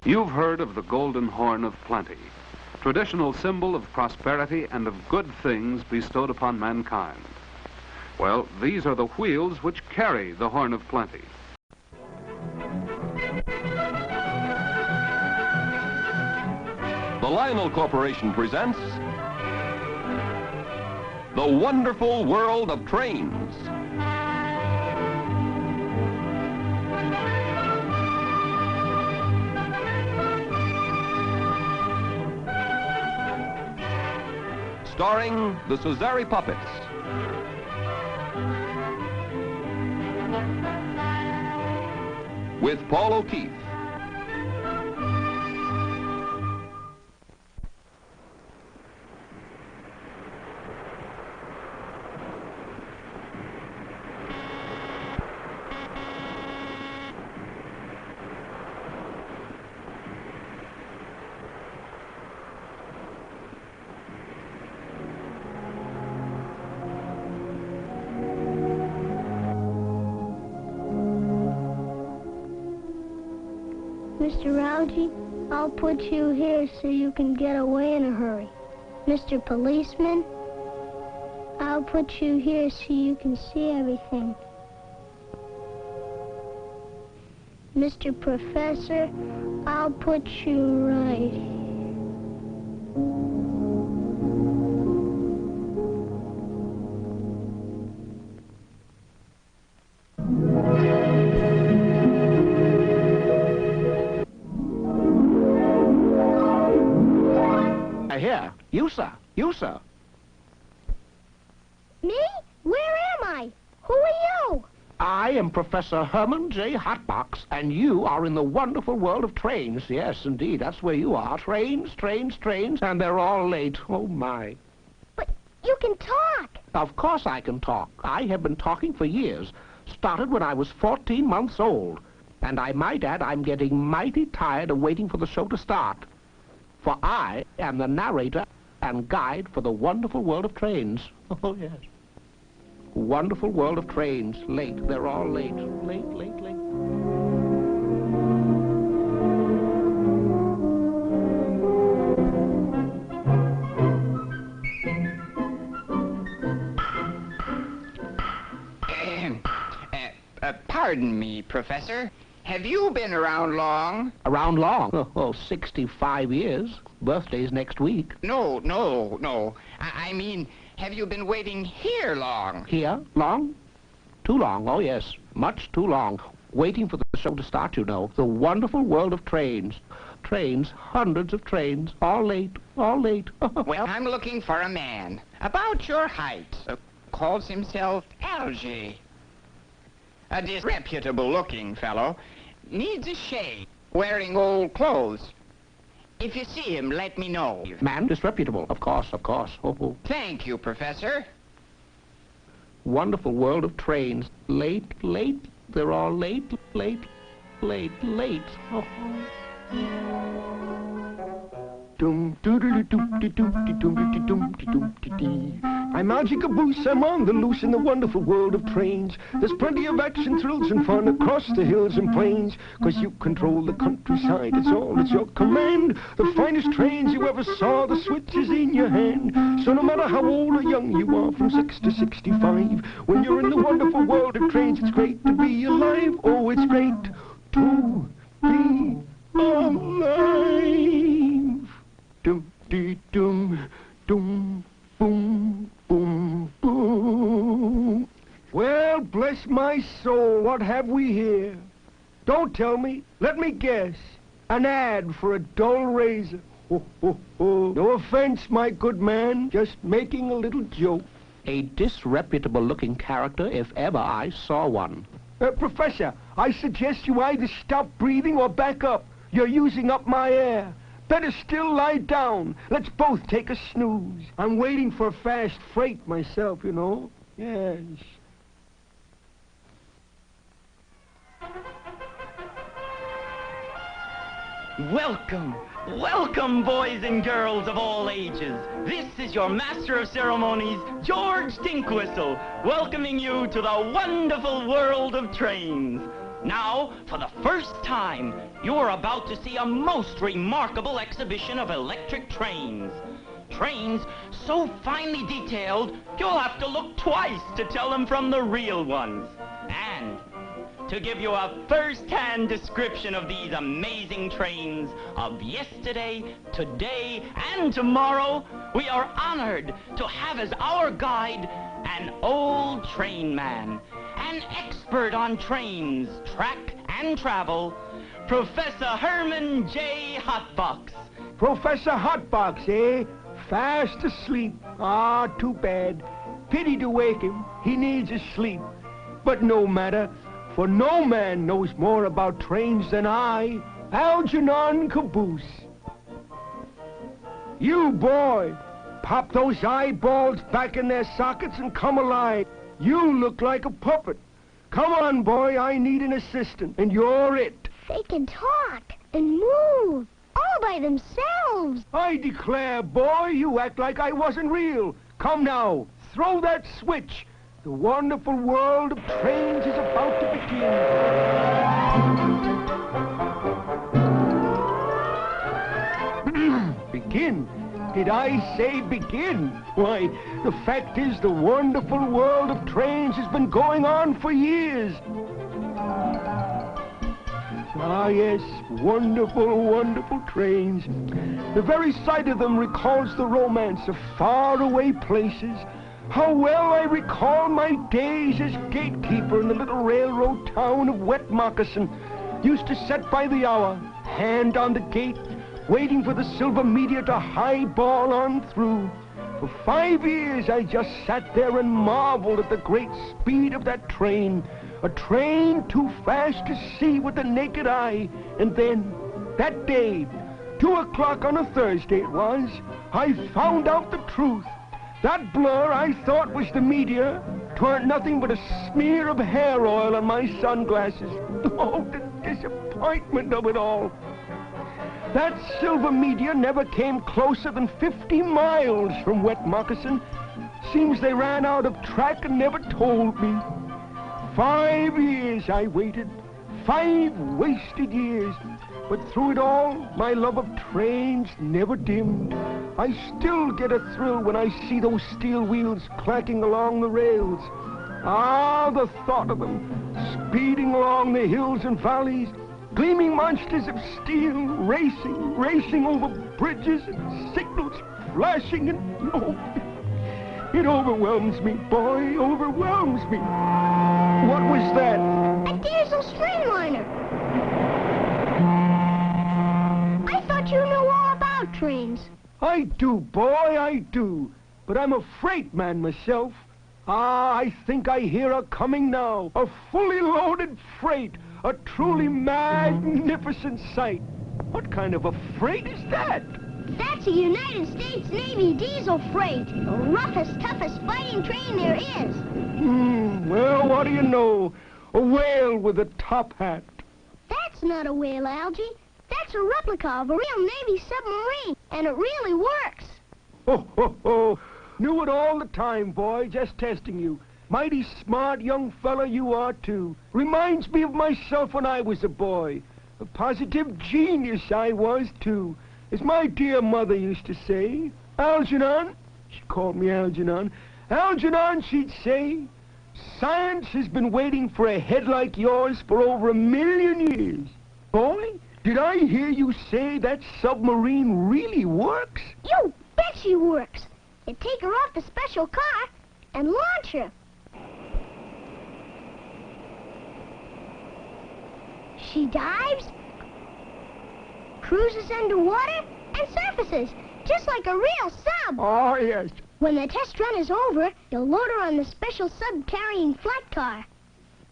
You've heard of the golden horn of plenty, traditional symbol of prosperity and of good things bestowed upon mankind. Well, these are the wheels which carry the horn of plenty. The Lionel Corporation presents The Wonderful World of Trains. Starring the Suzari Puppets. With Paul O'Keefe. Mr. Rowdy, I'll put you here so you can get away in a hurry. Mr. Policeman, I'll put you here so you can see everything. Mr. Professor, I'll put you right. Here, you, sir. You, sir. Me? Where am I? Who are you? I am Professor Herman J. Hotbox, and you are in the wonderful world of trains. Yes, indeed, that's where you are. Trains, trains, trains, and they're all late. Oh, my. But you can talk. Of course I can talk. I have been talking for years. Started when I was 14 months old. And I might add, I'm getting mighty tired of waiting for the show to start. For I am the narrator and guide for the wonderful world of trains. Oh, yes. Wonderful world of trains. Late. They're all late. Late, late, late. Pardon me, Professor. Have you been around long? Around long? Oh, 65 years. Birthday's next week. No. I mean, have you been waiting here long? Here? Long? Too long, oh yes. Much too long. Waiting for the show to start, you know. The wonderful world of trains. Trains, hundreds of trains. All late, all late. Well, I'm looking for a man. About your height. Calls himself Algy. A disreputable-looking fellow. Needs a shave. Wearing old clothes. If you see him, let me know. Man, disreputable. Of course, of course. Oh. Thank you, Professor. Wonderful world of trains. Late, late. They're all late, late, late, late. Oh. I'm Algy Caboose, I'm on the loose in the wonderful world of trains. There's plenty of action, thrills, and fun across the hills and plains. 'Cause you control the countryside, it's all at your command. The finest trains you ever saw, the switch is in your hand. So no matter how old or young you are, from 6 to 65, when you're in the wonderful world of trains, it's great to be alive. Oh, it's great to be alive. Dum-dee-dum, dum, boom, boom, boom. Well, bless my soul, what have we here? Don't tell me, let me guess. An ad for a dull razor. Ho, ho, ho. No offense, my good man, just making a little joke. A disreputable-looking character, if ever I saw one. Professor, I suggest you either stop breathing or back up. You're using up my air. Better still lie down. Let's both take a snooze. I'm waiting for a fast freight myself, you know. Yes. Welcome, welcome, boys and girls of all ages. This is your Master of Ceremonies, George Tinkwhistle, welcoming you to the wonderful world of trains. Now, for the first time, you're about to see a most remarkable exhibition of electric trains. Trains so finely detailed, you'll have to look twice to tell them from the real ones. And to give you a first-hand description of these amazing trains of yesterday, today, and tomorrow, we are honored to have as our guide an old train man, an expert on trains, track, and travel, Professor Herman J. Hotbox. Professor Hotbox, eh? Fast asleep. Ah, too bad. Pity to wake him. He needs his sleep. But no matter, for no man knows more about trains than I, Algernon Caboose. You, boy, pop those eyeballs back in their sockets and come alive. You look like a puppet. Come on, boy, I need an assistant, and you're it. They can talk and move all by themselves. I declare, boy, you act like I wasn't real. Come now, throw that switch. The wonderful world of trains is about to begin. Begin? Did I say begin? Why, the fact is the wonderful world of trains has been going on for years. Ah, yes, wonderful, wonderful trains. The very sight of them recalls the romance of faraway places. How well I recall my days as gatekeeper in the little railroad town of Wet Moccasin. Used to sit by the hour, hand on the gate, waiting for the silver meteor to highball on through. For 5 years I just sat there and marveled at the great speed of that train. A train too fast to see with the naked eye. And then, that day, 2 o'clock on a Thursday it was, I found out the truth. That blur I thought was the meteor turned nothing but a smear of hair oil on my sunglasses. Oh, the disappointment of it all. That silver meteor never came closer than 50 miles from Wet Moccasin. Seems they ran out of track and never told me. 5 years I waited, 5 wasted years. But through it all, my love of trains never dimmed. I still get a thrill when I see those steel wheels clacking along the rails. Ah, the thought of them, speeding along the hills and valleys, gleaming monsters of steel, racing over bridges and signals flashing and... Oh, it overwhelms me, boy, overwhelms me. What was that? A diesel streamliner. I thought you knew all about trains. I do, boy, I do. But I'm a freight man myself. Ah, I think I hear her coming now. A fully loaded freight. A truly magnificent sight. What kind of a freight is that? That's a United States Navy diesel freight. The roughest, toughest fighting train there is. Well, what do you know? A whale with a top hat. That's not a whale, Algie. That's a replica of a real Navy submarine, and it really works. Ho, ho, ho. Knew it all the time, boy, just testing you. Mighty smart young fella you are, too. Reminds me of myself when I was a boy. A positive genius I was, too. As my dear mother used to say, Algernon, she called me Algernon, Algernon, she'd say, science has been waiting for a head like yours for over 1 million years. Boy, did I hear you say that submarine really works? You bet she works. You take her off the special car and launch her. She dives, cruises underwater, and surfaces, just like a real sub. Oh, yes. When the test run is over, you'll load her on the special sub-carrying flat car.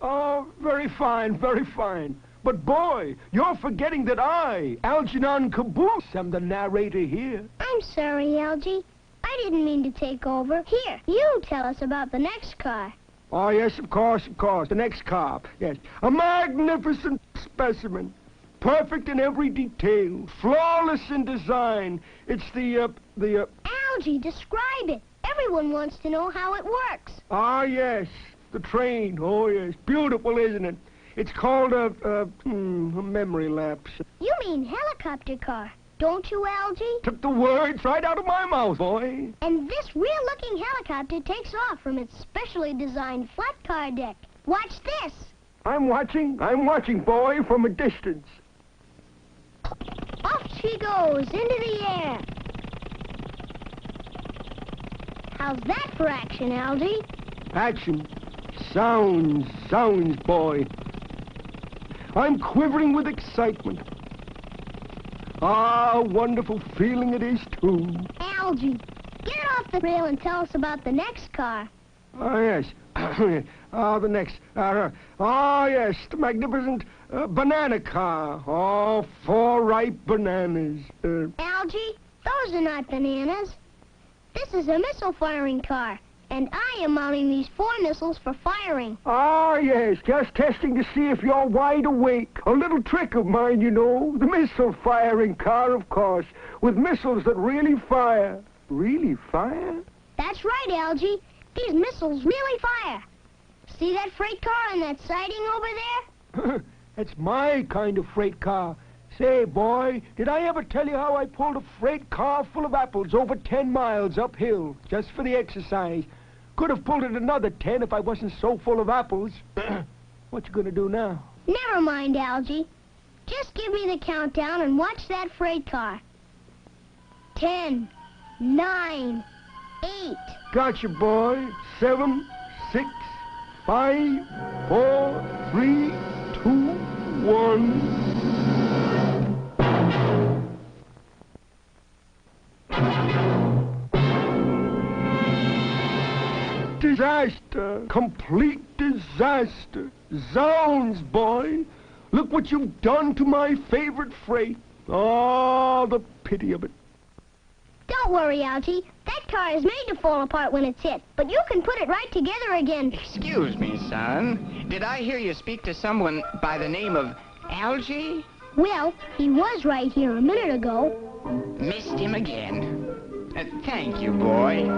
Oh, very fine, very fine. But, boy, you're forgetting that I, Algernon Caboose, am the narrator here. I'm sorry, Algie. I didn't mean to take over. Here, you tell us about the next car. Oh, yes, of course, the next car. Yes, a magnificent specimen. Perfect in every detail, flawless in design. It's the Algie, describe it. Everyone wants to know how it works. Ah, yes, the train. Oh, yes, beautiful, isn't it? It's called a memory lapse. You mean helicopter car, don't you, Algie? Took the words right out of my mouth, boy. And this real-looking helicopter takes off from its specially designed flat car deck. Watch this. I'm watching, boy, from a distance. Off she goes into the air. How's that for action, Algie? Action. Sounds, boy. I'm quivering with excitement. Ah, wonderful feeling it is, too. Algie, get off the rail and tell us about the next car. Ah, yes. The next. Yes, the magnificent banana car. Oh, 4 ripe bananas. Algie, those are not bananas. This is a missile-firing car, and I am mounting these 4 missiles for firing. Ah, yes, just testing to see if you're wide awake. A little trick of mine, you know. The missile-firing car, of course, with missiles that really fire. Really fire? That's right, Algie. These missiles really fire. See that freight car on that siding over there? That's my kind of freight car. Say, boy, did I ever tell you how I pulled a freight car full of apples over 10 miles uphill, just for the exercise? Could have pulled it another 10 if I wasn't so full of apples. What you gonna do now? Never mind, Algie. Just give me the countdown and watch that freight car. 10, 9, 8. Gotcha, boy. 7, 6, 5, 4, 3, 2, 1. Disaster. Complete disaster. Zounds, boy. Look what you've done to my favorite freight. Oh, the pity of it. Don't worry, Algie. That car is made to fall apart when it's hit, but you can put it right together again. Excuse me, son. Did I hear you speak to someone by the name of Algie? Well, he was right here a minute ago. Missed him again. Thank you, boy.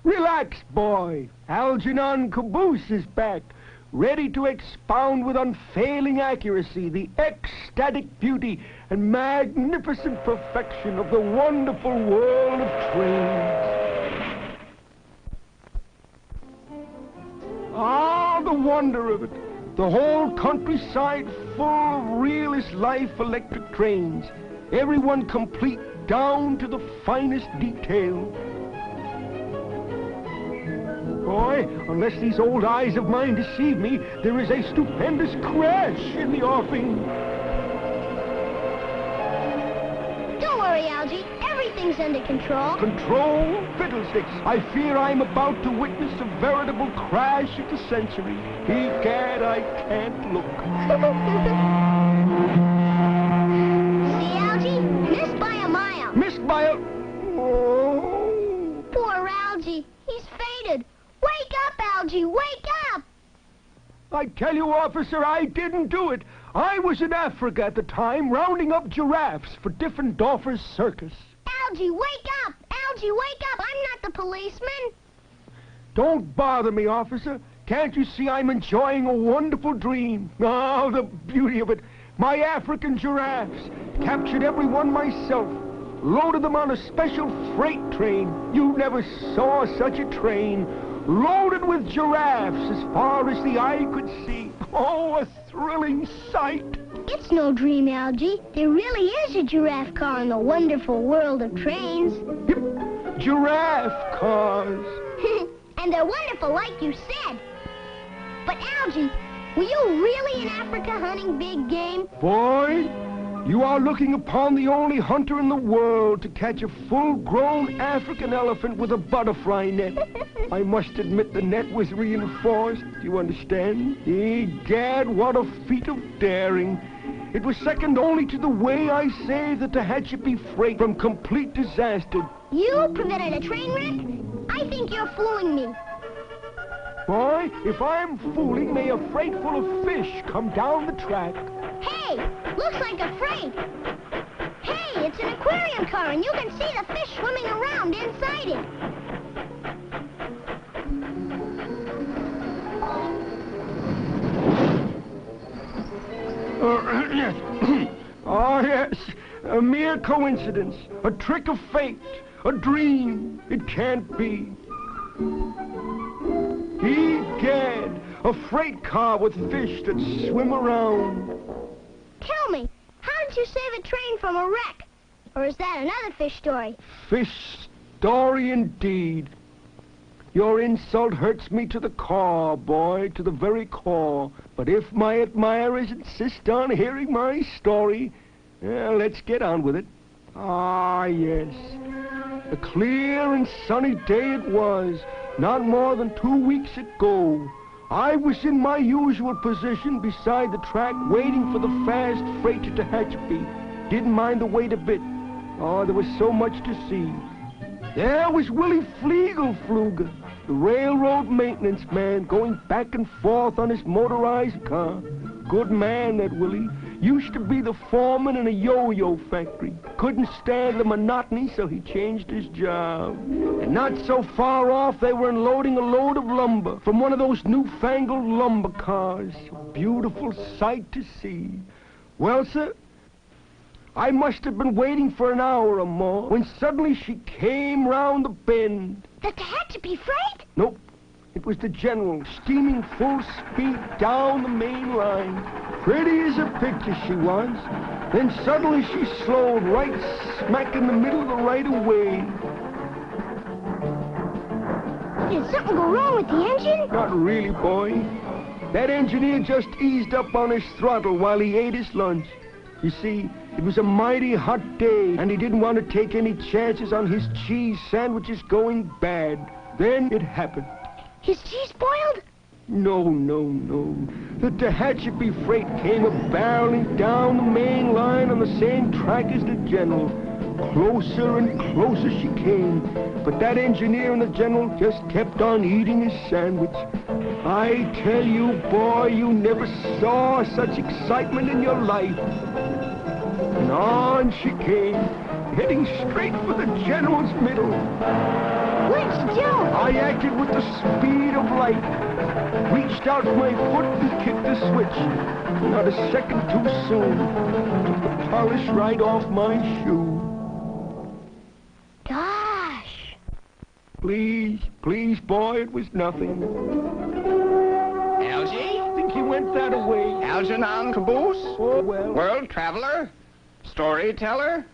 Relax, boy. Algernon Caboose is back, ready to expound with unfailing accuracy the ecstatic beauty and magnificent perfection of the wonderful world of trains. Ah, the wonder of it. The whole countryside full of realest life electric trains. Everyone complete down to the finest detail. Boy, unless these old eyes of mine deceive me, there is a stupendous crash in the offing. Don't worry, Algie. Everything's under control. Control? Fiddlesticks. I fear I'm about to witness a veritable crash of the century. Egad, I can't look. See, Algie? Missed by a mile. Missed by a... Oh. Poor Algie. He's faded. Wake up, Algie! Wake up! I tell you, officer, I didn't do it. I was in Africa at the time, rounding up giraffes for Diffendorfer's circus. Algie, wake up! Algie, wake up! I'm not the policeman. Don't bother me, officer. Can't you see I'm enjoying a wonderful dream? Oh, the beauty of it. My African giraffes. Captured every one myself. Loaded them on a special freight train. You never saw such a train. Loaded with giraffes as far as the eye could see. Oh, a thrilling sight. It's no dream, Algie. There really is a giraffe car in the wonderful world of trains. Yep, giraffe cars. And they're wonderful like you said. But Algie, were you really in Africa hunting big game? Boy, you are looking upon the only hunter in the world to catch a full-grown African elephant with a butterfly net. I must admit the net was reinforced, you understand? Egad, what a feat of daring. It was second only to the way I saved the Tehachapi freight from complete disaster. You prevented a train wreck? I think you're fooling me. Boy, if I'm fooling, may a freight full of fish come down the track. Hey, looks like a freight. Hey, it's an aquarium car, and you can see the fish swimming around inside it. Oh, yes. A mere coincidence. A trick of fate. A dream. It can't be. Egad, a freight car with fish that swim around. Tell me, how did you save a train from a wreck? Or is that another fish story? Fish story indeed. Your insult hurts me to the core, boy, to the very core. But if my admirers insist on hearing my story, well, let's get on with it. Ah, yes. A clear and sunny day it was, not more than 2 weeks ago. I was in my usual position beside the track, waiting for the fast freight to Tehachapi. Didn't mind the wait a bit. Oh, there was so much to see. There was Willie Fliegelfluger, the railroad maintenance man, going back and forth on his motorized car. Good man, that Willie. Used to be the foreman in a yo-yo factory. Couldn't stand the monotony, so he changed his job. And not so far off, they were unloading a load of lumber from one of those newfangled lumber cars. A beautiful sight to see. Well, sir, I must have been waiting for an hour or more when suddenly she came round the bend. The Tehachapi freight? Nope. It was the General, steaming full speed down the main line. Pretty as a picture she was. Then suddenly she slowed right smack in the middle of the right-of-way. Did something go wrong with the engine? Not really, boy. That engineer just eased up on his throttle while he ate his lunch. You see, it was a mighty hot day, and he didn't want to take any chances on his cheese sandwiches going bad. Then it happened. His cheese boiled? No. The Tehachapi freight came a-barreling down the main line on the same track as the General. Closer and closer she came, but that engineer and the General just kept on eating his sandwich. I tell you, boy, you never saw such excitement in your life. And on she came, heading straight for the General's middle. What'd you do? I acted with the speed of light. Reached out my foot and kicked the switch. Not a second too soon. Took the polish right off my shoe. Gosh. Please, boy, it was nothing. Algie? I think he went that away. Algernon Caboose? Oh, well. World traveler? Storyteller?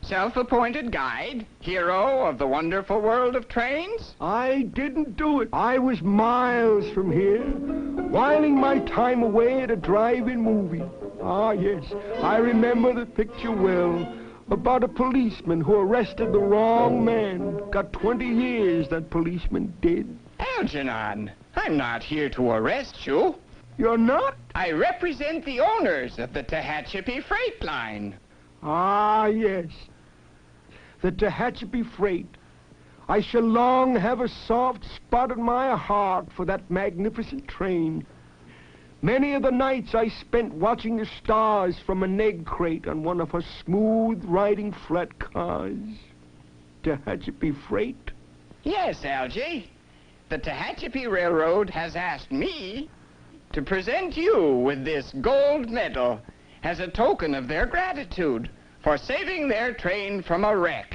Self-appointed guide? Hero of the wonderful world of trains? I didn't do it. I was miles from here, whiling my time away at a drive-in movie. Ah, yes, I remember the picture well. About a policeman who arrested the wrong man. Got 20 years, that policeman did. Algernon, I'm not here to arrest you. You're not? I represent the owners of the Tehachapi Freight Line. Ah, yes. The Tehachapi Freight. I shall long have a soft spot in my heart for that magnificent train. Many of the nights I spent watching the stars from an egg crate on one of her smooth-riding flat cars. Tehachapi Freight? Yes, Algie. The Tehachapi Railroad has asked me to present you with this gold medal as a token of their gratitude for saving their train from a wreck.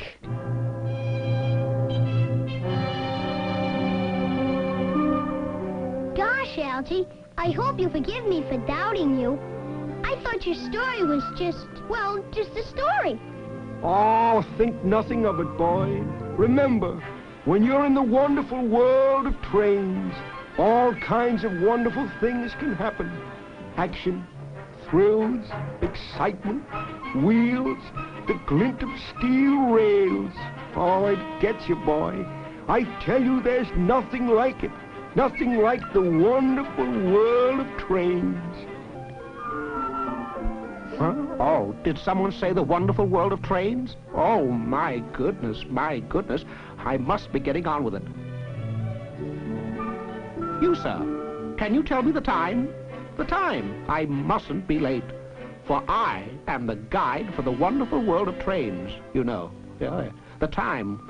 Gosh, Algie, I hope you forgive me for doubting you. I thought your story was just a story. Oh, think nothing of it, boy. Remember, when you're in the wonderful world of trains, all kinds of wonderful things can happen. Action, thrills, excitement, wheels, the glint of steel rails. Oh, it gets you, boy. I tell you, there's nothing like it. Nothing like the wonderful world of trains. Huh? Oh, did someone say the wonderful world of trains? Oh, my goodness. I must be getting on with it. You, sir, can you tell me the time? The time. I mustn't be late. For I am the guide for the wonderful world of trains, you know. Yeah. The time,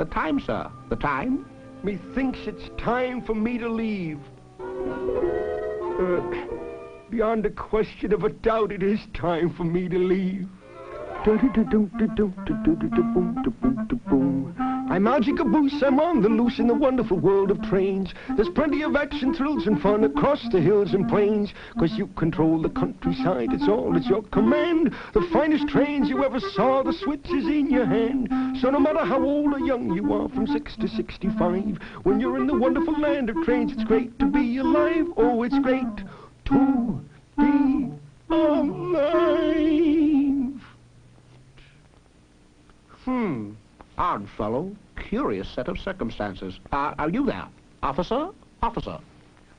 sir, the time. Methinks it's time for me to leave. Beyond a question of a doubt, it is time for me to leave. I'm Algy Caboose, I'm on the loose in the wonderful world of trains. There's plenty of action, thrills, and fun across the hills and plains. 'Cause you control the countryside, it's all at your command. The finest trains you ever saw, the switch is in your hand. So no matter how old or young you are, from 6 to 65, when you're in the wonderful land of trains, it's great to be alive. Oh, it's great to be alive. Odd fellow. Curious set of circumstances. Are you there? Officer? Officer.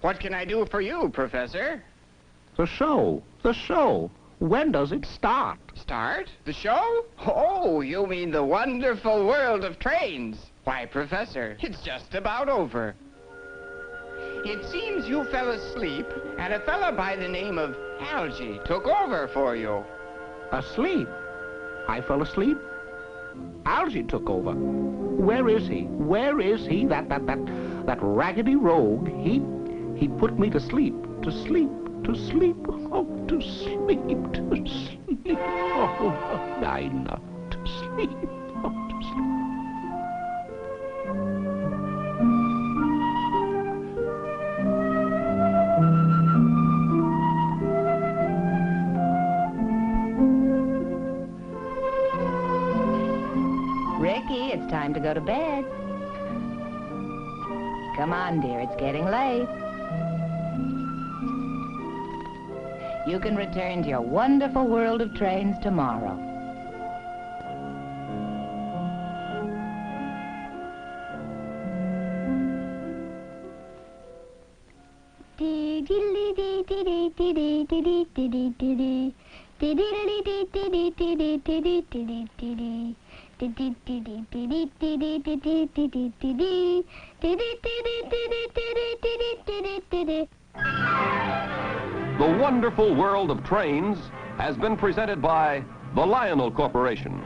What can I do for you, Professor? The show. The show. When does it start? Start? The show? Oh, you mean the wonderful world of trains. Why, Professor, it's just about over. It seems you fell asleep, and a fella by the name of Algy took over for you. Asleep? I fell asleep? Algy took over. Where is he? Where is he? That raggedy rogue. He put me to sleep. To sleep. To sleep. Oh, to sleep. To sleep. Oh, I love to sleep. Oh, to sleep. Ricky, it's time to go to bed. Come on, dear, it's getting late. You can return to your wonderful world of trains tomorrow. The wonderful world of trains has been presented by the Lionel Corporation.